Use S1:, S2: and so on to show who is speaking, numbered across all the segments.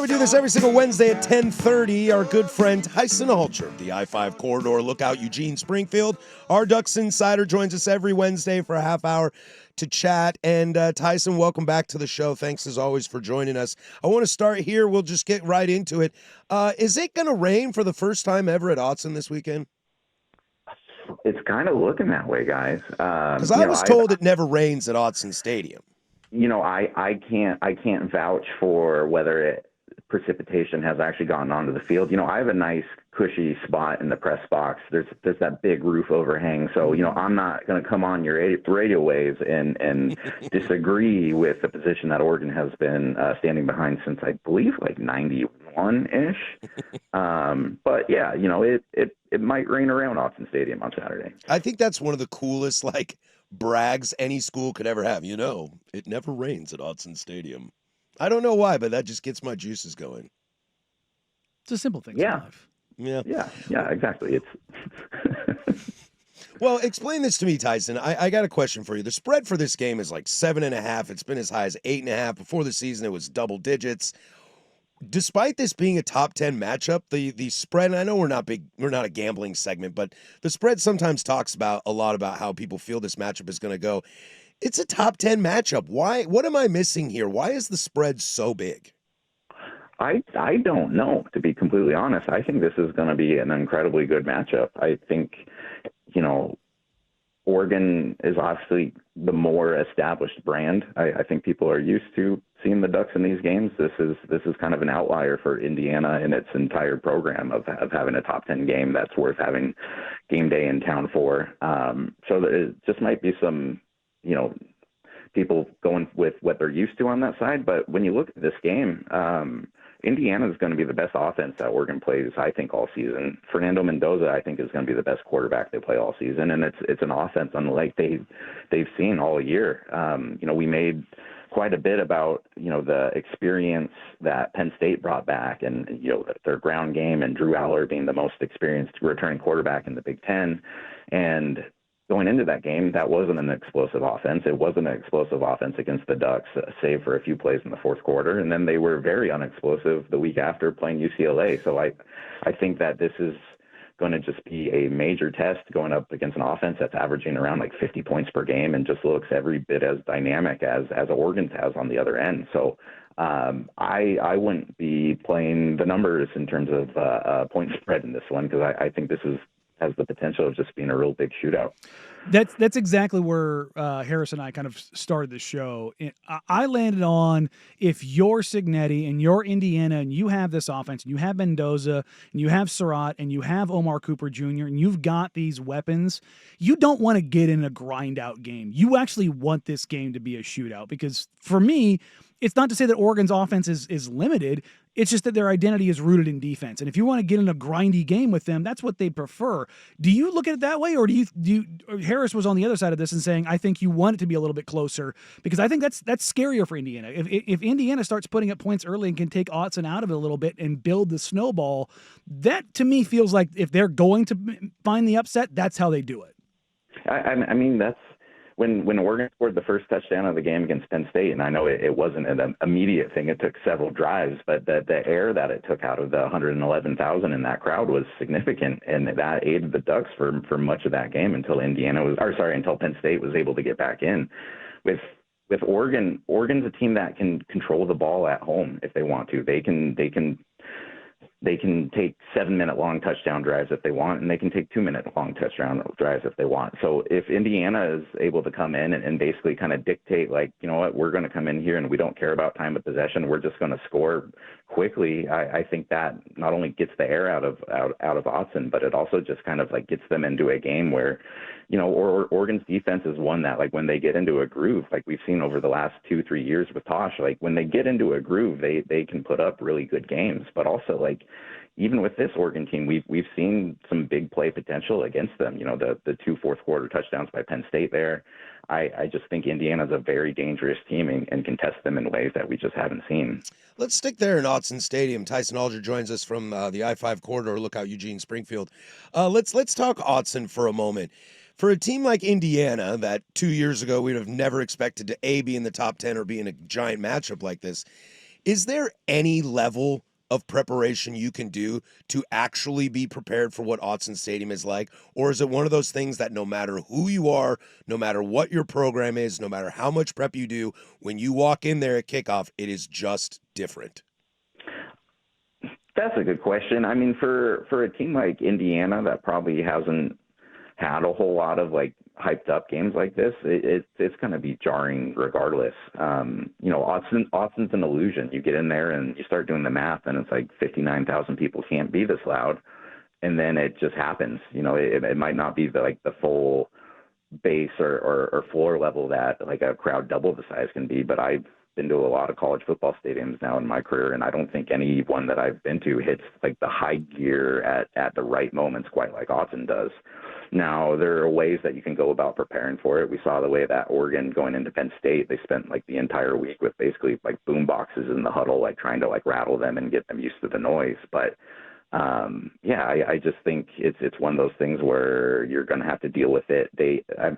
S1: right, we do this every single Wednesday at 10:30. Our good friend Tyson Alger of the I-5 corridor, Lookout, Eugene, Springfield. Our Ducks Insider joins us every Wednesday for a half hour to chat. And Tyson, welcome back to the show. Thanks as always for joining us. I want to start here. We'll just get right into it. Is it going to rain for the first time ever at Autzen this weekend?
S2: It's kind of looking that way, guys.
S1: Because I was told it never rains at Autzen Stadium.
S2: I can't vouch for whether precipitation has actually gotten onto the field. I have a nice cushy spot in the press box. There's that big roof overhang. So, I'm not going to come on your radio waves and disagree with the position that Oregon has been standing behind since, I believe, like 91-ish. But yeah, it might rain around Autzen Stadium on Saturday.
S1: I think that's one of the coolest, brags any school could ever have. It never rains at Autzen Stadium. I don't know why, but that just gets my juices going.
S3: It's a simple thing.
S2: Yeah.
S1: Yeah.
S2: Yeah, exactly. It's
S1: Well, explain this to me, Tyson. I got a question for you. The spread for this game is like 7.5. It's been as high as 8.5. Before the season, it was double digits. Despite this being a top 10 matchup, the spread, and I know we're not a gambling segment, but the spread sometimes talks about a lot about how people feel this matchup is going to go. It's a top 10 matchup. Why? What am I missing here? Why is the spread so big?
S2: I don't know, to be completely honest. I think this is going to be an incredibly good matchup. I think, Oregon is obviously the more established brand. I think people are used to seeing the Ducks in these games. This is kind of an outlier for Indiana in its entire program of having a top 10 game that's worth having game day in town for. So it just might be some, people going with what they're used to on that side. But when you look at this game, Indiana is going to be the best offense that Oregon plays, I think, all season. Fernando Mendoza, I think, is going to be the best quarterback they play all season, and it's an offense unlike they've seen all year. We made quite a bit about the experience that Penn State brought back, and their ground game, and Drew Aller being the most experienced returning quarterback in the Big Ten, and going into that game, that wasn't an explosive offense. It wasn't an explosive offense against the Ducks, save for a few plays in the fourth quarter. And then they were very unexplosive the week after playing UCLA. So I think that this is going to just be a major test going up against an offense that's averaging around 50 points per game and just looks every bit as dynamic as Oregon's has on the other end. So I wouldn't be playing the numbers in terms of point spread in this one, because I think this has the potential of just being a real big shootout.
S3: That's exactly where Harris and I kind of started the show. I landed on, if you're Signetti and you're Indiana and you have this offense and you have Mendoza and you have Surratt and you have Omar Cooper Jr. and you've got these weapons, you don't want to get in a grind out game. You actually want this game to be a shootout, because for me, it's not to say that Oregon's offense is limited. It's just that their identity is rooted in defense. And if you want to get in a grindy game with them, that's what they prefer. Do you look at it that way? Or do you Harris was on the other side of this and saying, I think you want it to be a little bit closer, because I think that's scarier for Indiana. If Indiana starts putting up points early and can take Autzen out of it a little bit and build the snowball, that to me feels like if they're going to find the upset, that's how they do it.
S2: I mean, that's when Oregon scored the first touchdown of the game against Penn State, and I know it wasn't an immediate thing. It took several drives, but the air that it took out of the 111,000 in that crowd was significant, and that aided the Ducks for much of that game until until Penn State was able to get back in. With Oregon's a team that can control the ball at home if they want to. They can take 7-minute long touchdown drives if they want, and they can take 2-minute long touchdown drives if they want. So if Indiana is able to come in and basically kind of dictate, we're going to come in here and we don't care about time of possession, we're just going to score quickly, I think that not only gets the air out of Autzen, but it also just kind of gets them into a game where, Oregon's defense is one that, when they get into a groove, like we've seen over the last 2-3 years with Tosh, when they get into a groove, they can put up really good games. But also, even with this Oregon team, we've seen some big play potential against them. The 2 fourth quarter touchdowns by Penn State there. I just think Indiana's a very dangerous team and can test them in ways that we just haven't seen.
S1: Let's stick there in Autzen Stadium. Tyson Alger joins us from the I-5 corridor, Lookout, Eugene, Springfield. Let's talk Autzen for a moment. For a team like Indiana that 2 years ago we'd have never expected to, A, be in the top 10 or be in a giant matchup like this, Is there any level of preparation you can do to actually be prepared for what Autzen Stadium is like? Or is it one of those things that no matter who you are, no matter what your program is, no matter how much prep you do, when you walk in there at kickoff, it is just different?
S2: That's a good question. I mean, for a team like Indiana that probably hasn't had a whole lot of like hyped up games like this, it's going to be jarring regardless. Austin's an illusion. You get in there and you start doing the math, and it's like 59,000 people can't be this loud, and then it just happens. It might not be the full base or floor level that like a crowd double the size can be, but I've been to a lot of college football stadiums now in my career, and I don't think any one that I've been to hits like the high gear at the right moments quite like Autzen does. Now, there are ways that you can go about preparing for it. We saw the way that Oregon going into Penn State, they spent like the entire week with basically like boom boxes in the huddle, like trying to like rattle them and get them used to the noise. But I just think it's one of those things where you're going to have to deal with it.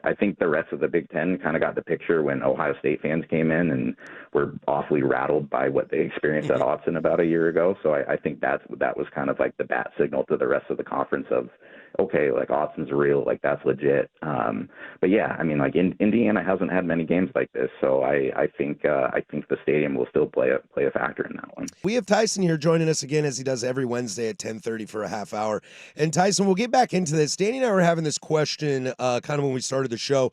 S2: I think the rest of the Big Ten kind of got the picture when Ohio State fans came in and were awfully rattled by what they experienced at Autzen about a year ago. So I think that was kind of like the bat signal to the rest of the conference of, okay, like Autzen's real, like that's legit. But yeah, I mean, like Indiana hasn't had many games like this, so I think the stadium will still play a factor in that one.
S1: We have Tyson here joining us again as he does every Wednesday at 10:30 for a half hour. And Tyson, we'll get back into this. Danny and I were having this question kind of when we started the show.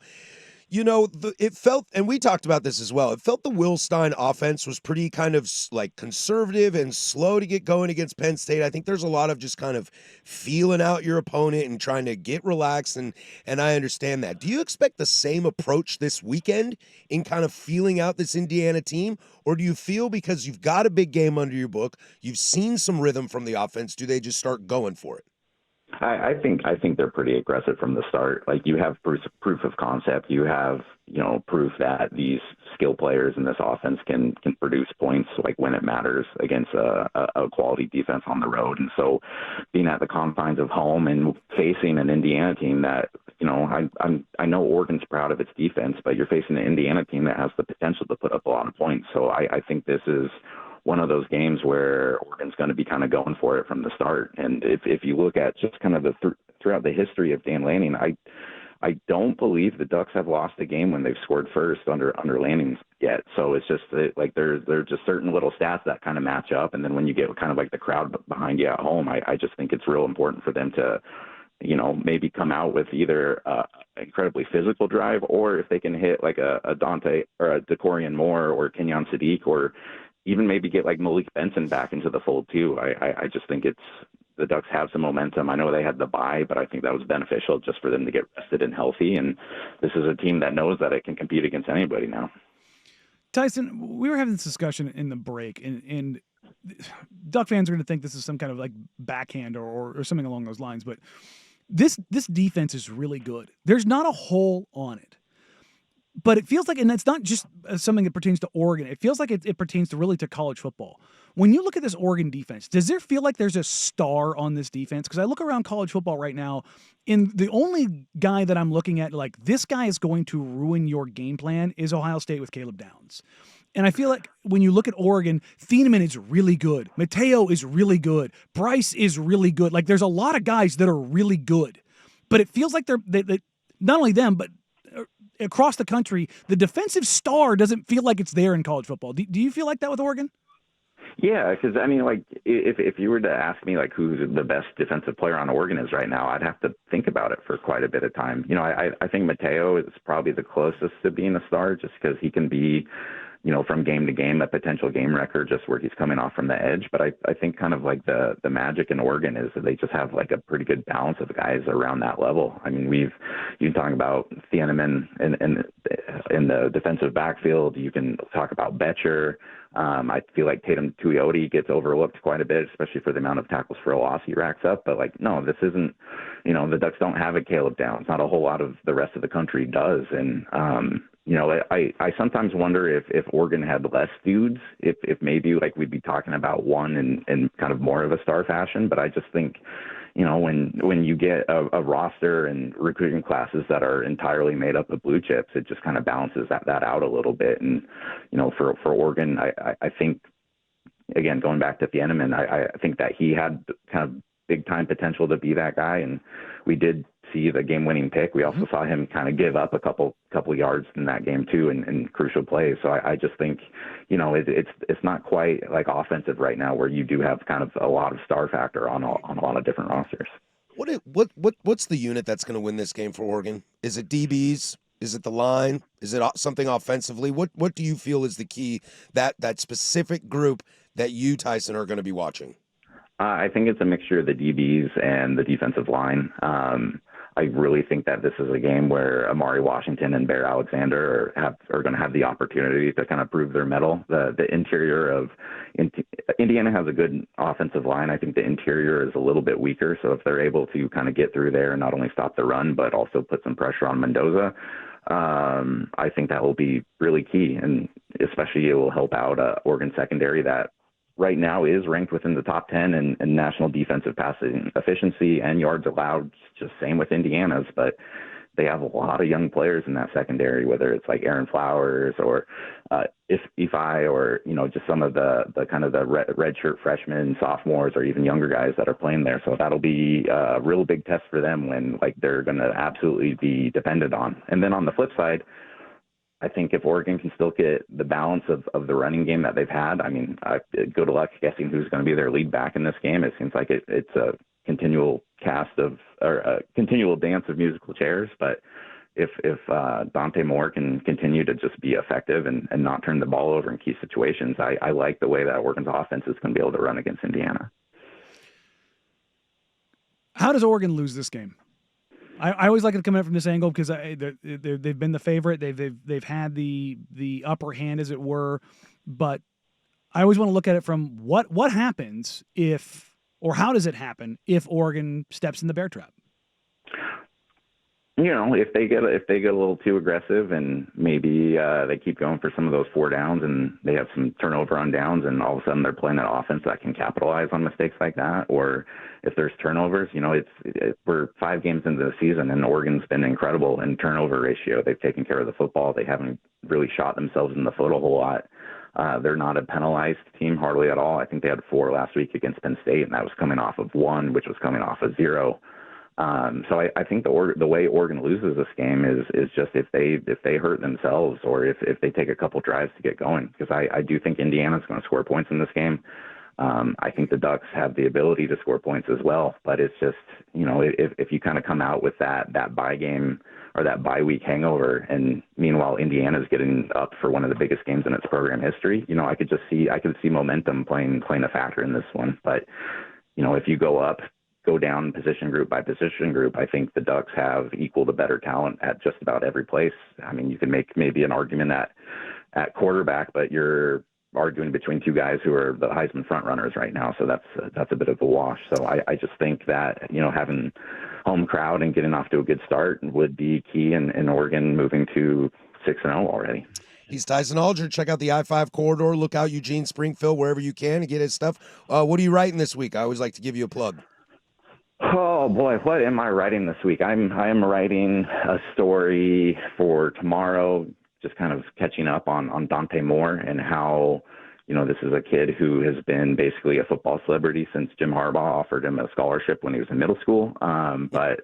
S1: It felt, and we talked about this as well, it felt the Will Stein offense was pretty kind of like conservative and slow to get going against Penn State. I think there's a lot of just kind of feeling out your opponent and trying to get relaxed, and I understand that. Do you expect the same approach this weekend in kind of feeling out this Indiana team, or do you feel because you've got a big game under your book, you've seen some rhythm from the offense, do they just start going for it?
S2: I think they're pretty aggressive from the start. Like you have proof of concept. You have proof that these skill players in this offense can produce points like when it matters against a quality defense on the road. And so, being at the confines of home and facing an Indiana team that I know Oregon's proud of its defense, but you're facing an Indiana team that has the potential to put up a lot of points. So I think this is one of those games where Oregon's going to be kind of going for it from the start. And if you look at just kind of throughout the history of Dan Lanning, I don't believe the Ducks have lost a game when they've scored first under Lanning yet. So it's just that, like there's just certain little stats that kind of match up. And then when you get kind of like the crowd behind you at home, I just think it's real important for them to maybe come out with either incredibly physical drive, or if they can hit like a Dante or a DeCorian Moore or Kenyon Sadiq, or even maybe get like Malik Benson back into the fold too. I just think the Ducks have some momentum. I know they had the bye, but I think that was beneficial just for them to get rested and healthy. And this is a team that knows that it can compete against anybody now.
S3: Tyson, we were having this discussion in the break, and Duck fans are going to think this is some kind of like backhand or something along those lines. But this defense is really good. There's not a hole on it. But it feels like, and it's not just something that pertains to Oregon, it feels like it pertains to college football. When you look at this Oregon defense, does there feel like there's a star on this defense? Because I look around college football right now, and the only guy that I'm looking at, like, this guy is going to ruin your game plan, is Ohio State with Caleb Downs. And I feel like when you look at Oregon, Thieneman is really good. Mateo is really good. Bryce is really good. Like, there's a lot of guys that are really good. But it feels like they not only them, but across the country, the defensive star doesn't feel like it's there in college football. Do you feel like that with Oregon?
S2: Yeah, because I mean, like, if you were to ask me, like, who the best defensive player on Oregon is right now, I'd have to think about it for quite a bit of time. I think Mateo is probably the closest to being a star, just because he can be, from game to game, a potential game record, just where he's coming off from the edge. But I think kind of like the magic in Oregon is that they just have like a pretty good balance of guys around that level. I mean, you can talk about Thieneman in the defensive backfield. You can talk about Betcher. I feel like Tatum Tuioti gets overlooked quite a bit, especially for the amount of tackles for a loss he racks up. But like, no, this isn't, the Ducks don't have a Caleb Downs. Not a whole lot of the rest of the country does. And, I sometimes wonder if Oregon had less dudes, if maybe like we'd be talking about one in kind of more of a star fashion. But I just think, when you get a roster and recruiting classes that are entirely made up of blue chips, it just kind of balances that out a little bit. And, for Oregon, I think again, going back to Thieneman, I think that he had kind of big time potential to be that guy, and we did see the game winning pick. We also saw him kind of give up a couple yards in that game too, in crucial plays. So I just think, it's not quite like offensive right now, where you do have kind of a lot of star factor on a lot of different rosters.
S1: What's the unit that's going to win this game for Oregon? Is it DBs? Is it the line? Is it something offensively? What do you feel is the key, that specific group that you, Tyson, are going to be watching?
S2: I think it's a mixture of the DBs and the defensive line. I really think that this is a game where Amari Washington and Bear Alexander are going to have the opportunity to kind of prove their mettle. The interior of Indiana has a good offensive line. I think the interior is a little bit weaker. So if they're able to kind of get through there and not only stop the run, but also put some pressure on Mendoza, I think that will be really key. And especially it will help out Oregon secondary that right now is ranked within the top 10 in national defensive passing efficiency and yards allowed, just same with Indiana's, but they have a lot of young players in that secondary, whether it's like Aaron Flowers or I-5 or, just some of the kind of the redshirt freshmen, sophomores, or even younger guys that are playing there. So that'll be a real big test for them when they're going to absolutely be dependent on. And then on the flip side, I think if Oregon can still get the balance of the running game that they've had, good luck guessing who's going to be their lead back in this game. It seems like it's a continual a continual dance of musical chairs. But if Dante Moore can continue to just be effective and not turn the ball over in key situations, I like the way that Oregon's offense is going to be able to run against Indiana.
S3: How does Oregon lose this game? I always like to come in from this angle because they've been the favorite. They've had the upper hand, as it were. But I always want to look at it from what happens if, or how does it happen if Oregon steps in the bear trap?
S2: If they get a little too aggressive and maybe they keep going for some of those 4 downs and they have some turnover on downs and all of a sudden they're playing an offense that can capitalize on mistakes like that, or if there's turnovers, we're 5 games into the season and Oregon's been incredible in turnover ratio. They've taken care of the football. They haven't really shot themselves in the foot a whole lot. They're not a penalized team hardly at all. I think they had 4 last week against Penn State, and that was coming off of 1, which was coming off of 0. So I think the way Oregon loses this game is just if they hurt themselves or if they take a couple drives to get going, because I do think Indiana's going to score points in this game. I think the Ducks have the ability to score points as well, but it's just, if you kind of come out with that bye game or that bye week hangover, and meanwhile Indiana's getting up for one of the biggest games in its program history, I could see momentum playing a factor in this one. But if you go down position group by position group, I think the Ducks have equal to better talent at just about every place. You can make maybe an argument at quarterback, but you're arguing between 2 guys who are the Heisman front runners right now. So that's a bit of a wash. So I just think that, having home crowd and getting off to a good start would be key in Oregon moving to 6-0 already.
S1: He's Tyson Alger. Check out the I-5 corridor. Look out Eugene, Springfield, wherever you can, and get his stuff. What are you writing this week? I always like to give you a plug.
S2: Oh boy, what am I writing this week? I am writing a story for tomorrow, just kind of catching up on Dante Moore and how, this is a kid who has been basically a football celebrity since Jim Harbaugh offered him a scholarship when he was in middle school. But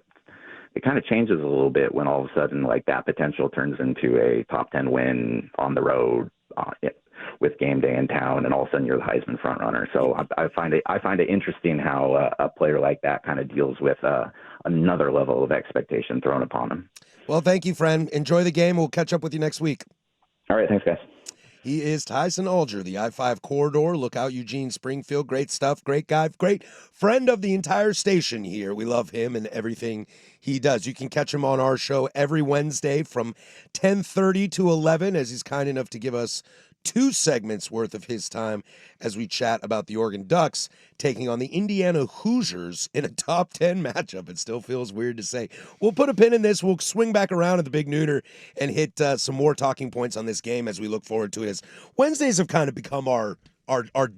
S2: it kind of changes a little bit when all of a sudden that potential turns into a top 10 win on the road, with game day in town, and all of a sudden you're the Heisman front runner. So I find it interesting how a player like that kind of deals with another level of expectation thrown upon him.
S1: Well, thank you, friend. Enjoy the game. We'll catch up with you next week.
S2: All right. Thanks, guys.
S1: He is Tyson Alger, the I-5 corridor. Look out Eugene, Springfield. Great stuff. Great guy. Great friend of the entire station here. We love him and everything he does. You can catch him on our show every Wednesday from 10:30 to 11, as he's kind enough to give us 2 segments worth of his time as we chat about the Oregon Ducks taking on the Indiana Hoosiers in a top 10 matchup. It still feels weird to say. We'll put a pin in this. We'll swing back around at the Big Nooner and hit some more talking points on this game as we look forward to it. As Wednesdays have kind of become our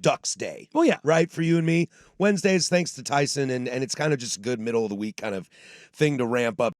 S1: Ducks day.
S3: Well, yeah.
S1: Right? For you and me. Wednesdays, thanks to Tyson, and it's kind of just a good middle of the week kind of thing to ramp up.